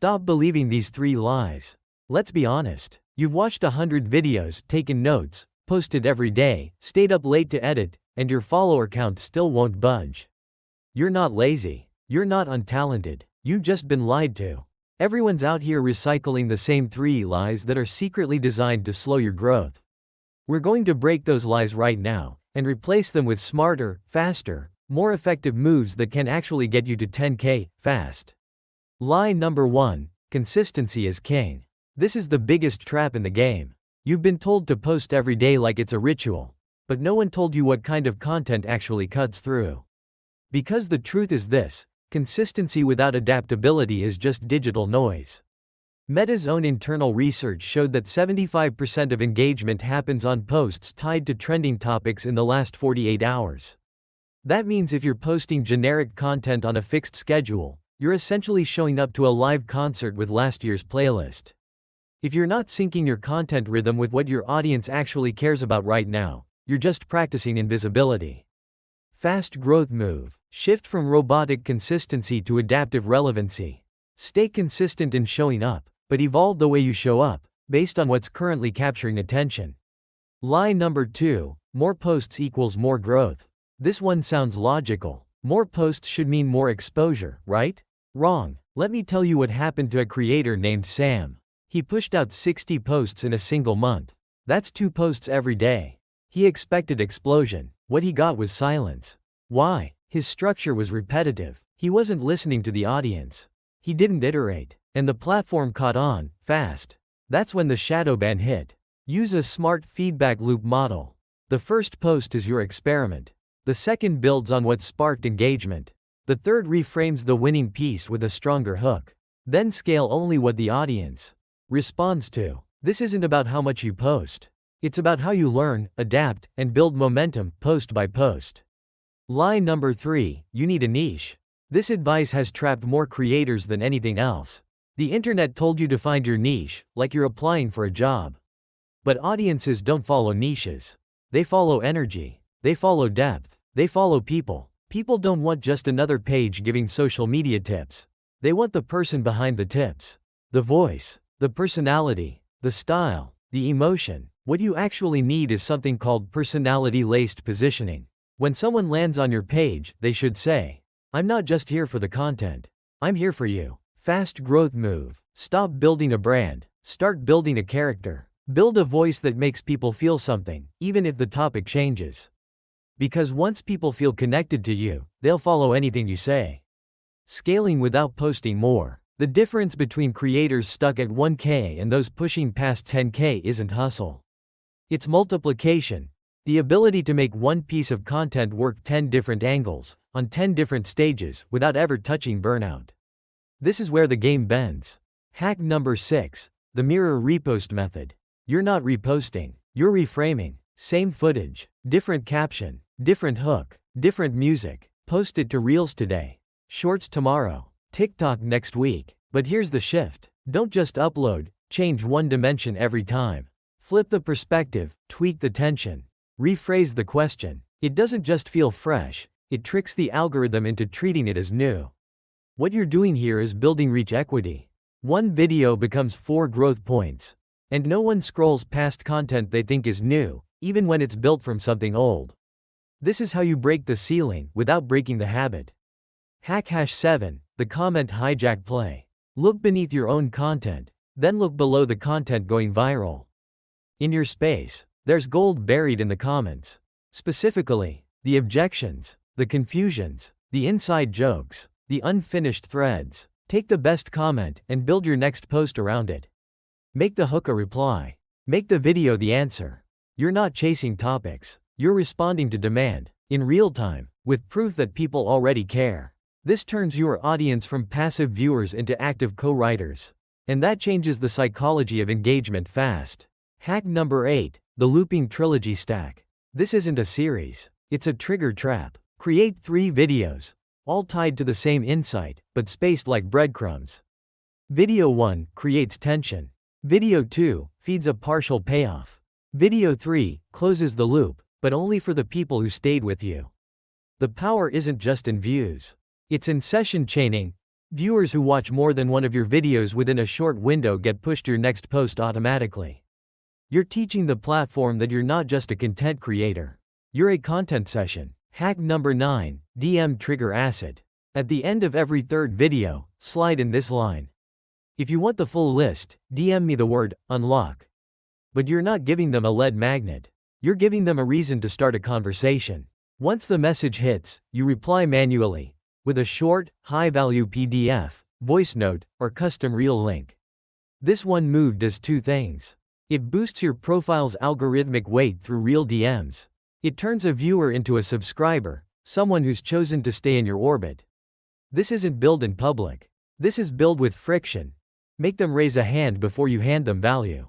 Stop believing these 3 lies. Let's be honest. You've watched 100 videos, taken notes, posted every day, stayed up late to edit, and your follower count still won't budge. You're not lazy. You're not untalented. You've just been lied to. Everyone's out here recycling the same 3 lies that are secretly designed to slow your growth. We're going to break those lies right now, and replace them with smarter, faster, more effective moves that can actually get you to 10K fast. Lie number 1, consistency is king. This is the biggest trap in the game. You've been told to post every day like it's a ritual, but no one told you what kind of content actually cuts through. Because the truth is this, consistency without adaptability is just digital noise. Meta's own internal research showed that 75% of engagement happens on posts tied to trending topics in the last 48 hours. That means if you're posting generic content on a fixed schedule, you're essentially showing up to a live concert with last year's playlist. If you're not syncing your content rhythm with what your audience actually cares about right now, you're just practicing invisibility. Fast growth move. Shift from robotic consistency to adaptive relevancy. Stay consistent in showing up, but evolve the way you show up, based on what's currently capturing attention. Lie number 2, more posts equals more growth. This one sounds logical. More posts should mean more exposure, right? Wrong. Let me tell you what happened to a creator named Sam. He pushed out 60 posts in a single month. That's 2 posts every day. He expected explosion. What he got was silence. Why? His structure was repetitive. He wasn't listening to the audience. He didn't iterate. And the platform caught on, fast. That's when the shadow ban hit. Use a smart feedback loop model. The first post is your experiment. The second builds on what sparked engagement. The third reframes the winning piece with a stronger hook. Then scale only what the audience responds to. This isn't about how much you post. It's about how you learn, adapt, and build momentum, post by post. Lie number 3, you need a niche. This advice has trapped more creators than anything else. The internet told you to find your niche, like you're applying for a job. But audiences don't follow niches. They follow energy. They follow depth. They follow people. People don't want just another page giving social media tips. They want the person behind the tips. The voice, the personality, the style, the emotion. What you actually need is something called personality-laced positioning. When someone lands on your page, they should say, I'm not just here for the content. I'm here for you. Fast growth move. Stop building a brand. Start building a character. Build a voice that makes people feel something, even if the topic changes. Because once people feel connected to you, they'll follow anything you say. Scaling without posting more. The difference between creators stuck at 1K and those pushing past 10K isn't hustle. It's multiplication. The ability to make one piece of content work 10 different angles, on 10 different stages, without ever touching burnout. This is where the game bends. Hack number 6, the mirror repost method. You're not reposting, you're reframing. Same footage, different caption, different hook, different music. Post it to Reels today, Shorts tomorrow, TikTok next week. But here's the shift. Don't just upload, change one dimension every time. Flip the perspective, tweak the tension. Rephrase the question. It doesn't just feel fresh, it tricks the algorithm into treating it as new. What you're doing here is building reach equity. One video becomes 4 growth points. And no one scrolls past content they think is new, even when it's built from something old. This is how you break the ceiling without breaking the habit. Hack #7, the comment hijack play. Look beneath your own content, then look below the content going viral. In your space, there's gold buried in the comments. Specifically, the objections, the confusions, the inside jokes, the unfinished threads. Take the best comment and build your next post around it. Make the hook a reply. Make the video the answer. You're not chasing topics. You're responding to demand, in real time, with proof that people already care. This turns your audience from passive viewers into active co-writers. And that changes the psychology of engagement fast. Hack number 8, the looping trilogy stack. This isn't a series. It's a trigger trap. Create 3 videos, all tied to the same insight, but spaced like breadcrumbs. Video 1 creates tension. Video 2 feeds a partial payoff. Video 3 closes the loop, but only for the people who stayed with you. The power isn't just in views. It's in session chaining. Viewers who watch more than one of your videos within a short window get pushed your next post automatically. You're teaching the platform that you're not just a content creator. You're a content session. Hack number 9, DM trigger acid. At the end of every third video, slide in this line. If you want the full list, DM me the word unlock. But you're not giving them a lead magnet. You're giving them a reason to start a conversation. Once the message hits, you reply manually, with a short, high-value PDF, voice note, or custom reel link. This one move does two things. It boosts your profile's algorithmic weight through real DMs. It turns a viewer into a subscriber, someone who's chosen to stay in your orbit. This isn't build in public. This is build with friction. Make them raise a hand before you hand them value.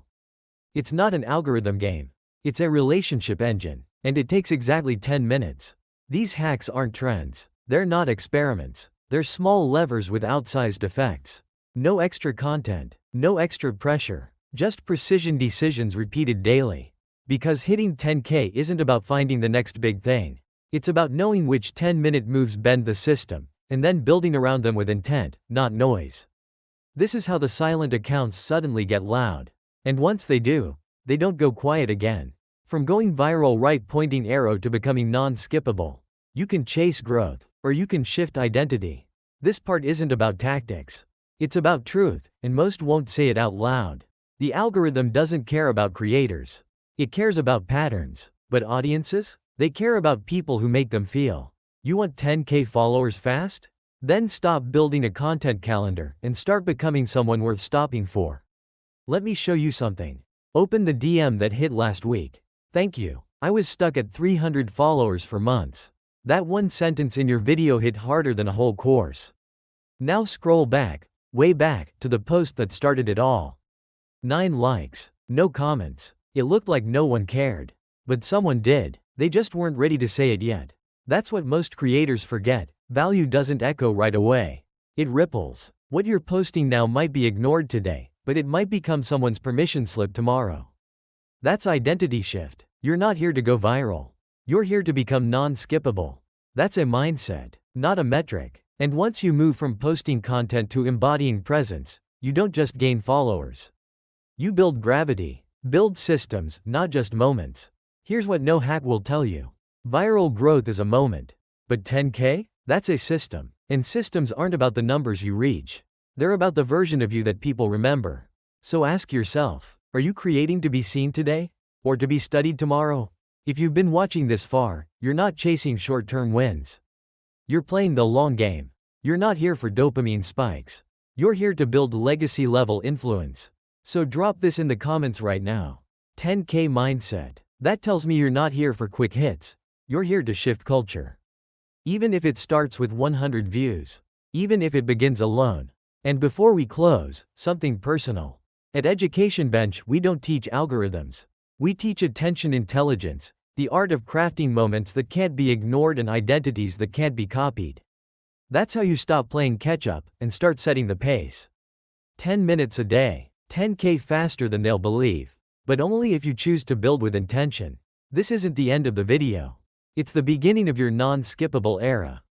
It's not an algorithm game. It's a relationship engine, and it takes exactly 10 minutes. These hacks aren't trends. They're not experiments. They're small levers with outsized effects. No extra content, no extra pressure, just precision decisions repeated daily. Because hitting 10K isn't about finding the next big thing. It's about knowing which 10-minute moves bend the system, and then building around them with intent, not noise. This is how the silent accounts suddenly get loud. And once they do, they don't go quiet again. From going viral right pointing arrow to becoming non-skippable. You can chase growth, or you can shift identity. This part isn't about tactics. It's about truth, and most won't say it out loud. The algorithm doesn't care about creators. It cares about patterns. But audiences? They care about people who make them feel. You want 10K followers fast? Then stop building a content calendar and start becoming someone worth stopping for. Let me show you something. Open the DM that hit last week. Thank you. I was stuck at 300 followers for months. That one sentence in your video hit harder than a whole course. Now scroll back, way back, to the post that started it all. 9 likes, no comments. It looked like no one cared. But someone did. They just weren't ready to say it yet. That's what most creators forget. Value doesn't echo right away. It ripples. What you're posting now might be ignored today, but it might become someone's permission slip tomorrow. That's identity shift. You're not here to go viral. You're here to become non-skippable. That's a mindset, not a metric. And once you move from posting content to embodying presence, you don't just gain followers. You build gravity. Build systems, not just moments. Here's what no hack will tell you. Viral growth is a moment. But 10K? That's a system. And systems aren't about the numbers you reach. They're about the version of you that people remember. So ask yourself, are you creating to be seen today? Or to be studied tomorrow? If you've been watching this far, you're not chasing short-term wins. You're playing the long game. You're not here for dopamine spikes. You're here to build legacy-level influence. So drop this in the comments right now. 10K mindset. That tells me you're not here for quick hits. You're here to shift culture. Even if it starts with 100 views. Even if it begins alone. And before we close, something personal. At Education Bench, we don't teach algorithms. We teach attention intelligence, the art of crafting moments that can't be ignored and identities that can't be copied. That's how you stop playing catch-up and start setting the pace. 10 minutes a day. 10K faster than they'll believe. But only if you choose to build with intention. This isn't the end of the video. It's the beginning of your non-skippable era.